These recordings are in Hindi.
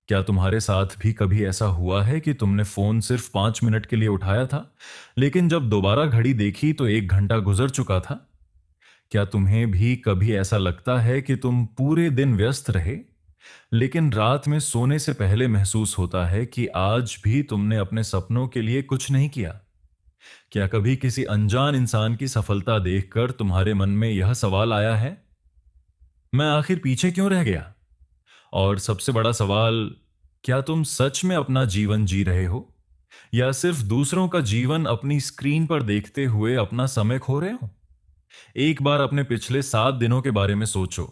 क्या तुम्हारे साथ भी कभी ऐसा हुआ है कि तुमने फोन सिर्फ 5 मिनट के लिए उठाया था, लेकिन जब दोबारा घड़ी देखी तो 1 घंटा गुजर चुका था? क्या तुम्हें भी कभी ऐसा लगता है कि तुम पूरे दिन व्यस्त रहे, लेकिन रात में सोने से पहले महसूस होता है कि आज भी तुमने अपने सपनों के लिए कुछ नहीं किया? क्या कभी किसी अनजान इंसान की सफलता देखकर तुम्हारे मन में यह सवाल आया है, मैं आखिर पीछे क्यों रह गया? और सबसे बड़ा सवाल, क्या तुम सच में अपना जीवन जी रहे हो, या सिर्फ दूसरों का जीवन अपनी स्क्रीन पर देखते हुए अपना समय खो रहे हो? एक बार अपने पिछले 7 दिनों के बारे में सोचो।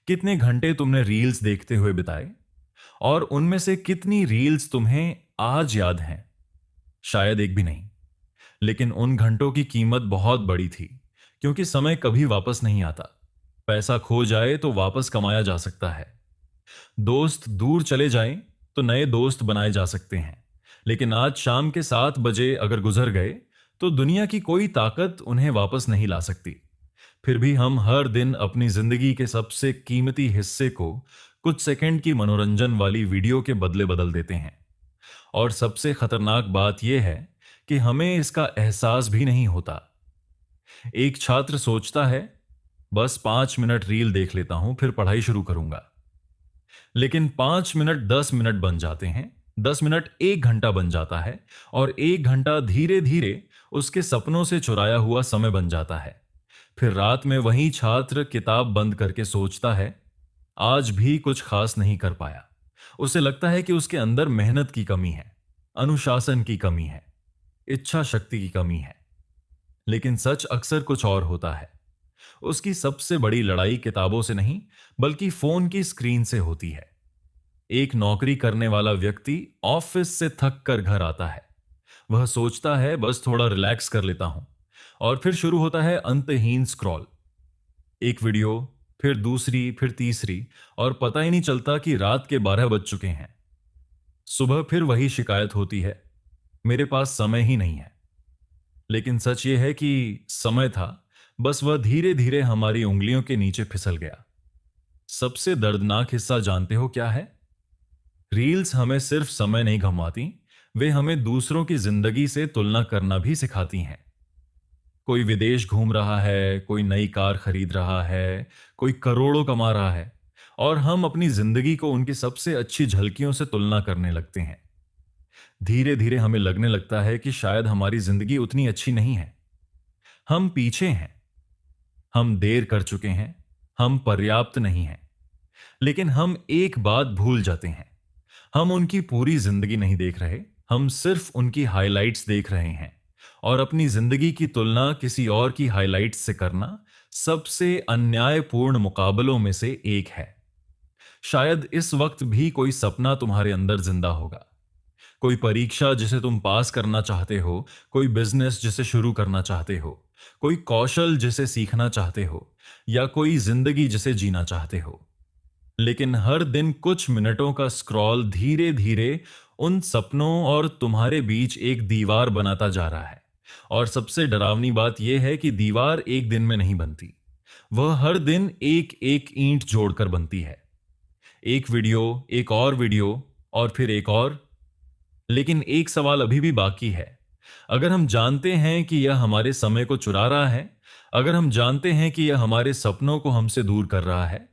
कितने घंटे तुमने रील्स देखते हुए बिताए, और उनमें से कितनी रील्स तुम्हें आज याद हैं? शायद एक भी नहीं। लेकिन उन घंटों की कीमत बहुत बड़ी थी, क्योंकि समय कभी वापस नहीं आता। पैसा खो जाए तो वापस कमाया जा सकता है, दोस्त दूर चले जाएं तो नए दोस्त बनाए जा सकते हैं, लेकिन आज शाम के 7 बजे अगर गुजर गए तो दुनिया की कोई ताकत उन्हें वापस नहीं ला सकती। फिर भी हम हर दिन अपनी जिंदगी के सबसे कीमती हिस्से को कुछ सेकंड की मनोरंजन वाली वीडियो के बदले बदल देते हैं। और सबसे खतरनाक बात यह है कि हमें इसका एहसास भी नहीं होता। एक छात्र सोचता है, बस 5 मिनट रील देख लेता हूं, फिर पढ़ाई शुरू करूंगा। लेकिन 5 मिनट 10 मिनट बन जाते हैं, 10 मिनट 1 घंटा बन जाता है, और 1 घंटा धीरे धीरे उसके सपनों से चुराया हुआ समय बन जाता है। फिर रात में वही छात्र किताब बंद करके सोचता है, आज भी कुछ खास नहीं कर पाया। उसे लगता है कि उसके अंदर मेहनत की कमी है, अनुशासन की कमी है, इच्छा शक्ति की कमी है। लेकिन सच अक्सर कुछ और होता है। उसकी सबसे बड़ी लड़ाई किताबों से नहीं, बल्कि फोन की स्क्रीन से होती है। एक नौकरी करने वाला व्यक्ति ऑफिस से थक कर घर आता है। वह सोचता है, बस थोड़ा रिलैक्स कर लेता हूं, और फिर शुरू होता है अंतहीन स्क्रॉल। एक वीडियो, फिर दूसरी, फिर तीसरी, और पता ही नहीं चलता कि रात के 12 बज चुके हैं। सुबह फिर वही शिकायत होती है, मेरे पास समय ही नहीं है। लेकिन सच यह है कि समय था, बस वह धीरे धीरे हमारी उंगलियों के नीचे फिसल गया। सबसे दर्दनाक हिस्सा जानते हो क्या है? रील्स हमें सिर्फ समय नहीं घुमाती, वे हमें दूसरों की जिंदगी से तुलना करना भी सिखाती हैं। कोई विदेश घूम रहा है, कोई नई कार खरीद रहा है, कोई करोड़ों कमा रहा है, और हम अपनी जिंदगी को उनकी सबसे अच्छी झलकियों से तुलना करने लगते हैं। धीरे धीरे हमें लगने लगता है कि शायद हमारी जिंदगी उतनी अच्छी नहीं है। हम पीछे हैं, हम देर कर चुके हैं, हम पर्याप्त नहीं हैं। लेकिन हम एक बात भूल जाते हैं, हम उनकी पूरी जिंदगी नहीं देख रहे, हम सिर्फ उनकी हाइलाइट्स देख रहे हैं। और अपनी जिंदगी की तुलना किसी और की हाइलाइट्स से करना सबसे अन्यायपूर्ण मुकाबलों में से एक है। शायद इस वक्त भी कोई सपना तुम्हारे अंदर जिंदा होगा, कोई परीक्षा जिसे तुम पास करना चाहते हो, कोई बिजनेस जिसे शुरू करना चाहते हो, कोई कौशल जिसे सीखना चाहते हो, या कोई जिंदगी जिसे जीना चाहते हो। लेकिन हर दिन कुछ मिनटों का स्क्रॉल धीरे धीरे उन सपनों और तुम्हारे बीच एक दीवार बनाता जा रहा है। और सबसे डरावनी बात यह है कि दीवार एक दिन में नहीं बनती, वह हर दिन एक एक ईंट जोड़कर बनती है। एक वीडियो, एक और वीडियो, और फिर एक और। लेकिन एक सवाल अभी भी बाकी है। अगर हम जानते हैं कि यह हमारे समय को चुरा रहा है, अगर हम जानते हैं कि यह हमारे सपनों को हमसे दूर कर रहा है,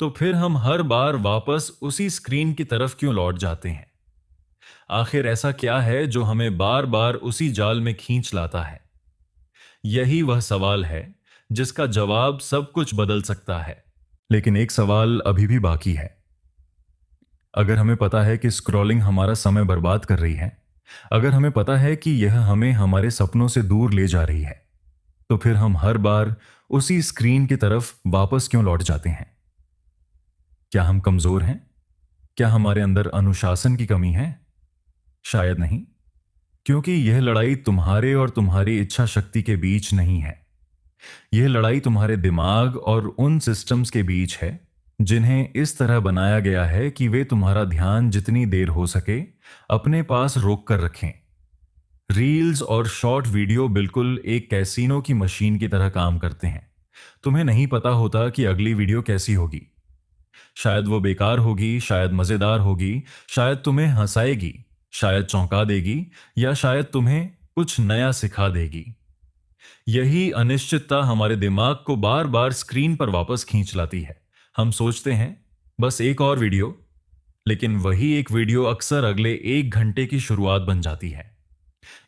तो फिर हम हर बार वापस उसी स्क्रीन की तरफ क्यों लौट जाते हैं? आखिर ऐसा क्या है जो हमें बार बार उसी जाल में खींच लाता है? यही वह सवाल है जिसका जवाब सब कुछ बदल सकता है। लेकिन एक सवाल अभी भी बाकी है। अगर हमें पता है कि स्क्रॉलिंग हमारा समय बर्बाद कर रही है, अगर हमें पता है कि यह हमें हमारे सपनों से दूर ले जा रही है, तो फिर हम हर बार उसी स्क्रीन की तरफ वापस क्यों लौट जाते हैं? क्या हम कमजोर हैं? क्या हमारे अंदर अनुशासन की कमी है? शायद नहीं, क्योंकि यह लड़ाई तुम्हारे और तुम्हारी इच्छा शक्ति के बीच नहीं है। यह लड़ाई तुम्हारे दिमाग और उन सिस्टम्स के बीच है जिन्हें इस तरह बनाया गया है कि वे तुम्हारा ध्यान जितनी देर हो सके अपने पास रोक कर रखें। रील्स और शॉर्ट वीडियो बिल्कुल एक कैसीनो की मशीन की तरह काम करते हैं। तुम्हें नहीं पता होता कि अगली वीडियो कैसी होगी। शायद वो बेकार होगी, शायद मजेदार होगी, शायद तुम्हें हंसाएगी, शायद चौंका देगी, या शायद तुम्हें कुछ नया सिखा देगी। यही अनिश्चितता हमारे दिमाग को बार बार स्क्रीन पर वापस खींच लाती है। हम सोचते हैं बस एक और वीडियो, लेकिन वही एक वीडियो अक्सर अगले 1 घंटे की शुरुआत बन जाती है।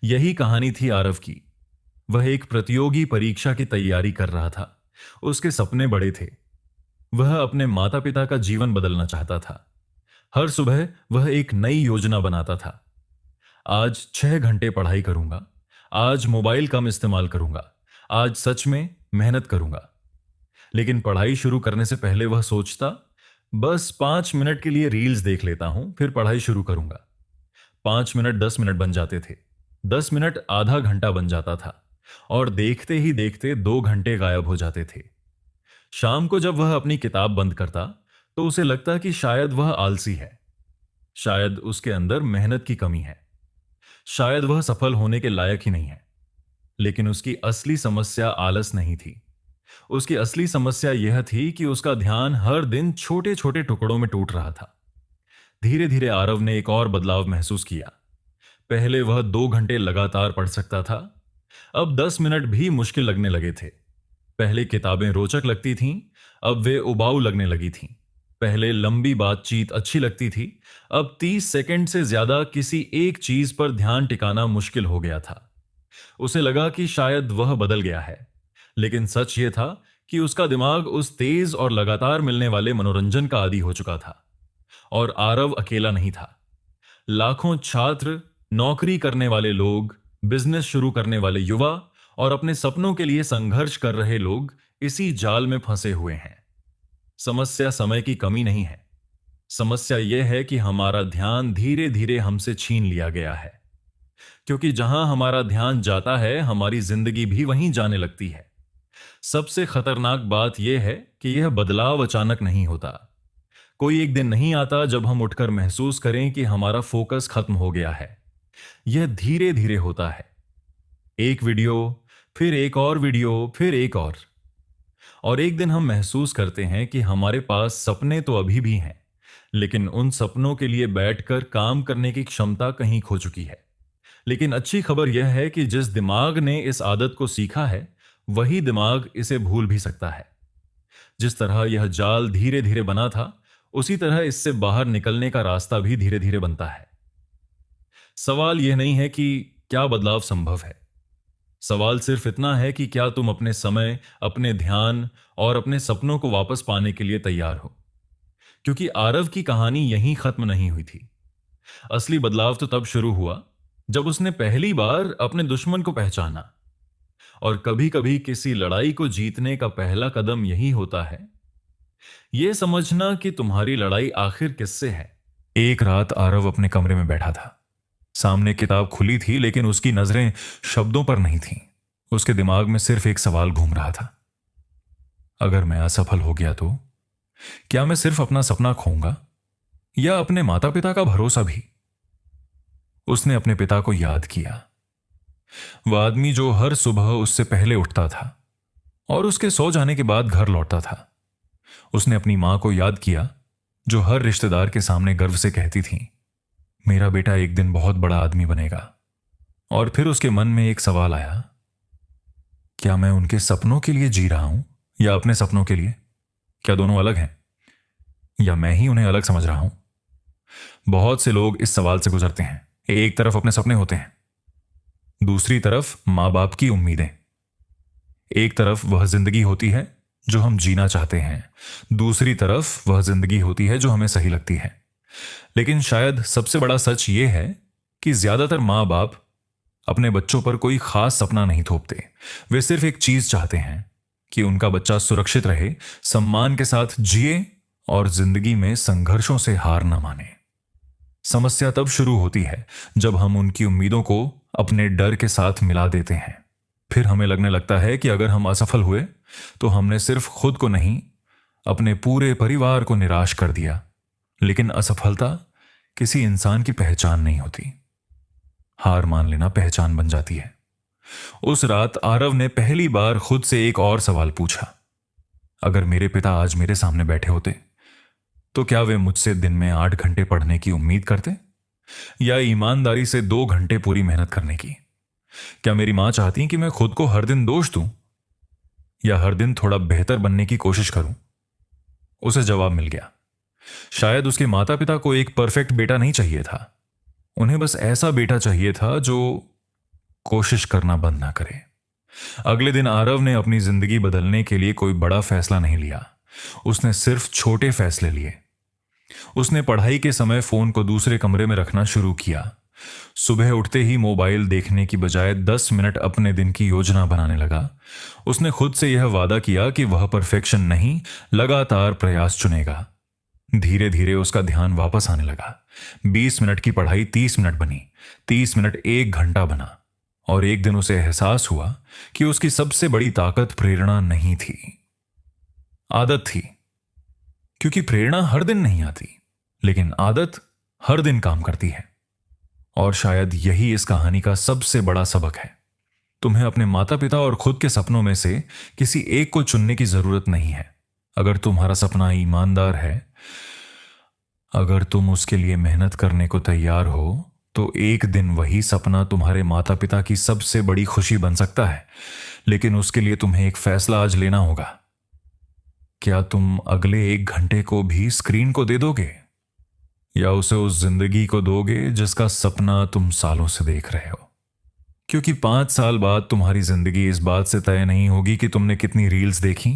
यही कहानी थी आरव की। वह एक प्रतियोगी परीक्षा की तैयारी कर रहा था। उसके सपने बड़े थे। वह अपने माता पिता का जीवन बदलना चाहता था। हर सुबह वह एक नई योजना बनाता था। आज 6 घंटे पढ़ाई करूंगा, आज मोबाइल कम इस्तेमाल करूंगा, आज सच में मेहनत करूंगा। लेकिन पढ़ाई शुरू करने से पहले वह सोचता, बस 5 मिनट के लिए रील्स देख लेता हूं, फिर पढ़ाई शुरू करूंगा। 5 मिनट 10 मिनट बन जाते थे, 10 मिनट आधा घंटा बन जाता था, और देखते ही देखते 2 घंटे गायब हो जाते थे। शाम को जब वह अपनी किताब बंद करता तो उसे लगता कि शायद वह आलसी है, शायद उसके अंदर मेहनत की कमी है, शायद वह सफल होने के लायक ही नहीं है। लेकिन उसकी असली समस्या आलस नहीं थी। उसकी असली समस्या यह थी कि उसका ध्यान हर दिन छोटे छोटे टुकड़ों में टूट रहा था। धीरे धीरे आरव ने एक और बदलाव महसूस किया। पहले वह 2 घंटे लगातार पढ़ सकता था, अब 10 मिनट भी मुश्किल लगने लगे थे। पहले किताबें रोचक लगती थीं, अब वे उबाऊ लगने लगी थीं। पहले लंबी बातचीत अच्छी लगती थी, अब 30 सेकंड से ज्यादा किसी एक चीज पर ध्यान टिकाना मुश्किल हो गया था। उसे लगा कि शायद वह बदल गया है, लेकिन सच यह था कि उसका दिमाग उस तेज और लगातार मिलने वाले मनोरंजन का आदी हो चुका था। और आरव अकेला नहीं था। लाखों छात्र, नौकरी करने वाले लोग, बिजनेस शुरू करने वाले युवा और अपने सपनों के लिए संघर्ष कर रहे लोग इसी जाल में फंसे हुए हैं। समस्या समय की कमी नहीं है। समस्या यह है कि हमारा ध्यान धीरे धीरे हमसे छीन लिया गया है। क्योंकि जहां हमारा ध्यान जाता है, हमारी जिंदगी भी वहीं जाने लगती है। सबसे खतरनाक बात यह है कि यह बदलाव अचानक नहीं होता। कोई एक दिन नहीं आता जब हम उठकर महसूस करें कि हमारा फोकस खत्म हो गया है। यह धीरे धीरे होता है। एक वीडियो, फिर एक और वीडियो, फिर एक और एक दिन हम महसूस करते हैं कि हमारे पास सपने तो अभी भी हैं, लेकिन उन सपनों के लिए बैठकर काम करने की क्षमता कहीं खो चुकी है। लेकिन अच्छी खबर यह है कि जिस दिमाग ने इस आदत को सीखा है, वही दिमाग इसे भूल भी सकता है। जिस तरह यह जाल धीरे धीरे बना था, उसी तरह इससे बाहर निकलने का रास्ता भी धीरे धीरे बनता है। सवाल यह नहीं है कि क्या बदलाव संभव है। सवाल सिर्फ इतना है कि क्या तुम अपने समय, अपने ध्यान और अपने सपनों को वापस पाने के लिए तैयार हो। क्योंकि आरव की कहानी यहीं खत्म नहीं हुई थी। असली बदलाव तो तब शुरू हुआ जब उसने पहली बार अपने दुश्मन को पहचाना। और कभी कभी किसी लड़ाई को जीतने का पहला कदम यही होता है, यह समझना कि तुम्हारी लड़ाई आखिर किससे है। एक रात आरव अपने कमरे में बैठा था। सामने किताब खुली थी, लेकिन उसकी नजरें शब्दों पर नहीं थीं। उसके दिमाग में सिर्फ एक सवाल घूम रहा था, अगर मैं असफल हो गया तो क्या मैं सिर्फ अपना सपना खोऊंगा या अपने माता पिता का भरोसा भी। उसने अपने पिता को याद किया, वह आदमी जो हर सुबह उससे पहले उठता था और उसके सो जाने के बाद घर लौटता था। उसने अपनी मां को याद किया, जो हर रिश्तेदार के सामने गर्व से कहती थी, मेरा बेटा एक दिन बहुत बड़ा आदमी बनेगा। और फिर उसके मन में एक सवाल आया, क्या मैं उनके सपनों के लिए जी रहा हूं या अपने सपनों के लिए? क्या दोनों अलग हैं या मैं ही उन्हें अलग समझ रहा हूं? बहुत से लोग इस सवाल से गुजरते हैं। एक तरफ अपने सपने होते हैं, दूसरी तरफ मां बाप की उम्मीदें। एक तरफ वह जिंदगी होती है जो हम जीना चाहते हैं, दूसरी तरफ वह जिंदगी होती है जो हमें सही लगती है। लेकिन शायद सबसे बड़ा सच यह है कि ज्यादातर मां बाप अपने बच्चों पर कोई खास सपना नहीं थोपते। वे सिर्फ एक चीज चाहते हैं कि उनका बच्चा सुरक्षित रहे, सम्मान के साथ जिए और जिंदगी में संघर्षों से हार न माने। समस्या तब शुरू होती है जब हम उनकी उम्मीदों को अपने डर के साथ मिला देते हैं। फिर हमें लगने लगता है कि अगर हम असफल हुए तो हमने सिर्फ खुद को नहीं, अपने पूरे परिवार को निराश कर दिया। लेकिन असफलता किसी इंसान की पहचान नहीं होती, हार मान लेना पहचान बन जाती है। उस रात आरव ने पहली बार खुद से एक और सवाल पूछा, अगर मेरे पिता आज मेरे सामने बैठे होते तो क्या वे मुझसे दिन में 8 घंटे पढ़ने की उम्मीद करते, या ईमानदारी से 2 घंटे पूरी मेहनत करने की? क्या मेरी मां चाहती कि मैं खुद को हर दिन दोष दूं, या हर दिन थोड़ा बेहतर बनने की कोशिश करूं? उसे जवाब मिल गया। शायद उसके माता पिता को एक परफेक्ट बेटा नहीं चाहिए था। उन्हें बस ऐसा बेटा चाहिए था जो कोशिश करना बंद ना करे। अगले दिन आरव ने अपनी जिंदगी बदलने के लिए कोई बड़ा फैसला नहीं लिया। उसने सिर्फ छोटे फैसले लिए। उसने पढ़ाई के समय फोन को दूसरे कमरे में रखना शुरू किया। सुबह उठते ही मोबाइल देखने की बजाय 10 मिनट अपने दिन की योजना बनाने लगा। उसने खुद से यह वादा किया कि वह परफेक्शन नहीं, लगातार प्रयास चुनेगा। धीरे धीरे उसका ध्यान वापस आने लगा। 20 मिनट की पढ़ाई 30 मिनट बनी, 30 मिनट 1 घंटा बना। और एक दिन उसे एहसास हुआ कि उसकी सबसे बड़ी ताकत प्रेरणा नहीं थी, आदत थी। क्योंकि प्रेरणा हर दिन नहीं आती, लेकिन आदत हर दिन काम करती है। और शायद यही इस कहानी का सबसे बड़ा सबक है। तुम्हें अपने माता पिता और खुद के सपनों में से किसी एक को चुनने की जरूरत नहीं है। अगर तुम्हारा सपना ईमानदार है, अगर तुम उसके लिए मेहनत करने को तैयार हो, तो एक दिन वही सपना तुम्हारे माता पिता की सबसे बड़ी खुशी बन सकता है। लेकिन उसके लिए तुम्हें एक फैसला आज लेना होगा। क्या तुम अगले 1 घंटे को भी स्क्रीन को दे दोगे, या उसे उस जिंदगी को दोगे जिसका सपना तुम सालों से देख रहे हो? क्योंकि 5 साल बाद तुम्हारी जिंदगी इस बात से तय नहीं होगी कि तुमने कितनी रील्स देखी,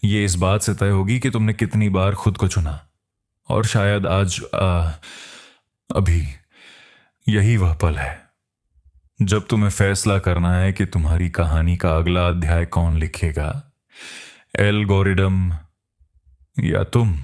ये इस बात से तय होगी कि तुमने कितनी बार खुद को चुना। और शायद आज अभी यही वह पल है जब तुम्हें फैसला करना है कि तुम्हारी कहानी का अगला अध्याय कौन लिखेगा, एल्गोरिदम या तुम।